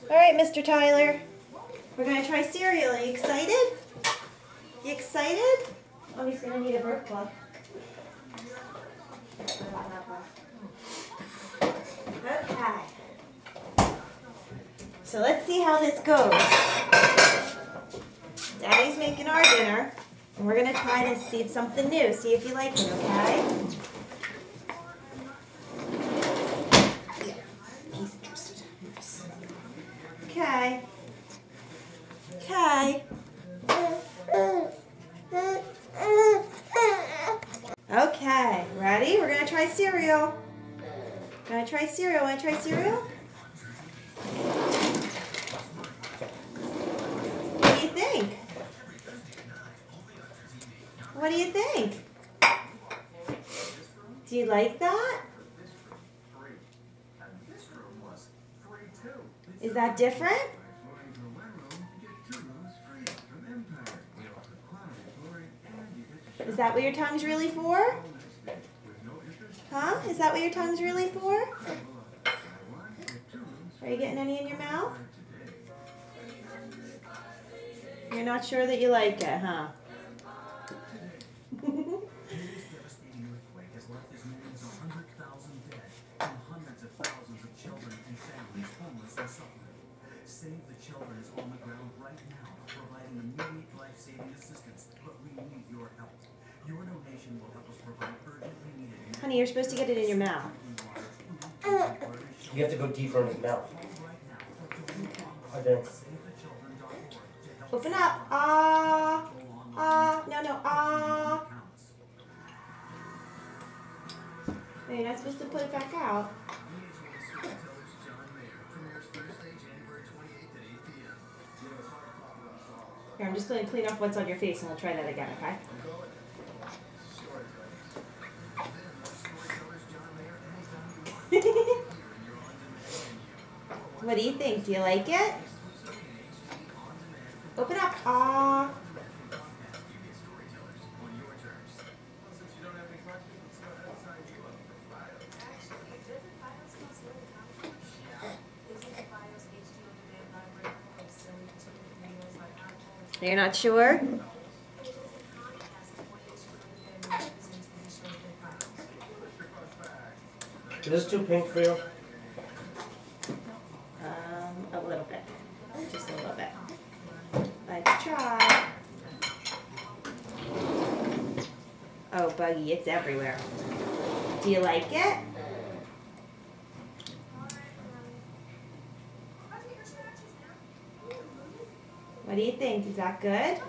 All right, Mr. Tyler. We're going to try cereal. Are you excited? You excited? Oh, he's going to need a bird plug. Okay. So let's see how this goes. Daddy's making our dinner, and we're going to try to see something new. See if you like it, okay? Yeah, he's interested. Yes. Okay. Okay. Okay, ready? We're going to try cereal. Want to try cereal? Want to try cereal? What do you think? What do you think? Do you like that? Is that different? Is that what your tongue's really for? Huh? Is that what your tongue's really for? Are you getting any in your mouth? You're not sure that you like it, huh? Save the Children is on the ground right now, providing immediate life-saving assistance, but we need your help. Your donation will help us provide urgently needed... Honey, you're supposed to get it in your mouth. You have to go deeper in his mouth. Okay. Open up. No. No, you're not supposed to put it back out. Here, I'm just going to clean up what's on your face and we'll try that again, okay? What do you think? Do you like it? Open up. You're not sure? Is this too pink for you? A little bit. Just a little bit. Let's try. Oh, Buggy, it's everywhere. Do you like it? What do you think? Is that good?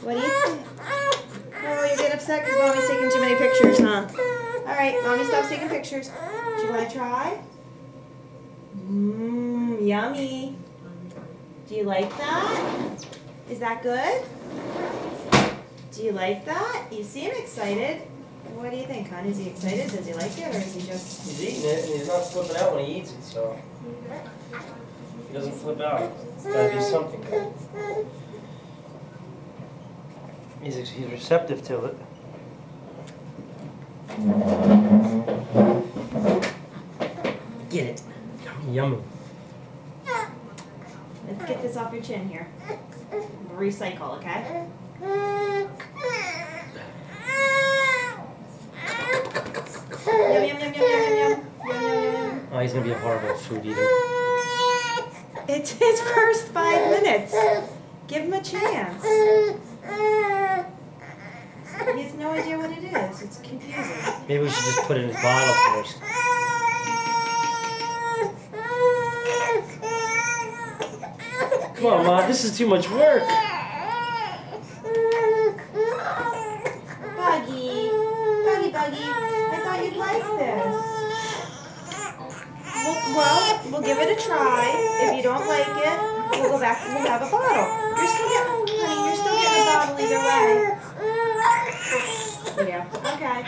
What do you think? Oh, you get upset because Mommy's taking too many pictures, huh? Alright, Mommy stops taking pictures. Do you want to try? Yummy. Do you like that? Is that good? Do you like that? You seem excited. What do you think, hon? Is he excited? Does he like it, or is he just... He's eating it, and he's not flipping out when he eats it, so... He doesn't flip out. It's gotta be something good. He's receptive to it. Get it. Yummy. Let's get this off your chin here. Recycle, okay? Yum, yum, yum, yum, yum, yum, yum. Oh, he's gonna be a horrible food eater. It's his first 5 minutes. Give him a chance. He has no idea what it is. It's confusing. Maybe we should just put it in his bottle first. Come on, Ma, this is too much work. Buggy, I thought you'd like this. Well, we'll give it a try. If you don't like it, we'll go back and we'll have a bottle. You're still getting a bottle either way. Yeah, okay.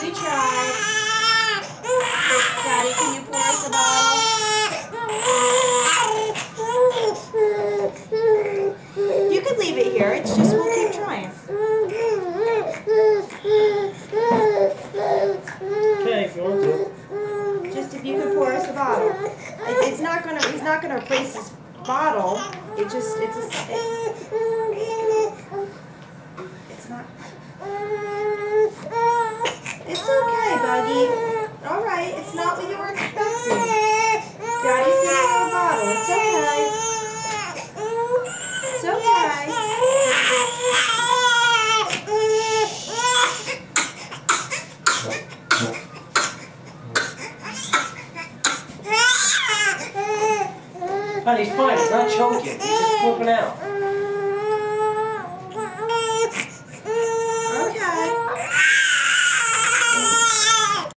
We tried. Daddy, can you pour us a bottle? You could leave it here. It's just, we'll keep bottle. It's not. It's okay, Buggy. All right, it's not what you were expecting. Daddy's giving you a bottle. It's okay. It's okay. Honey, he's fine. He's not choking. He's just flipping out.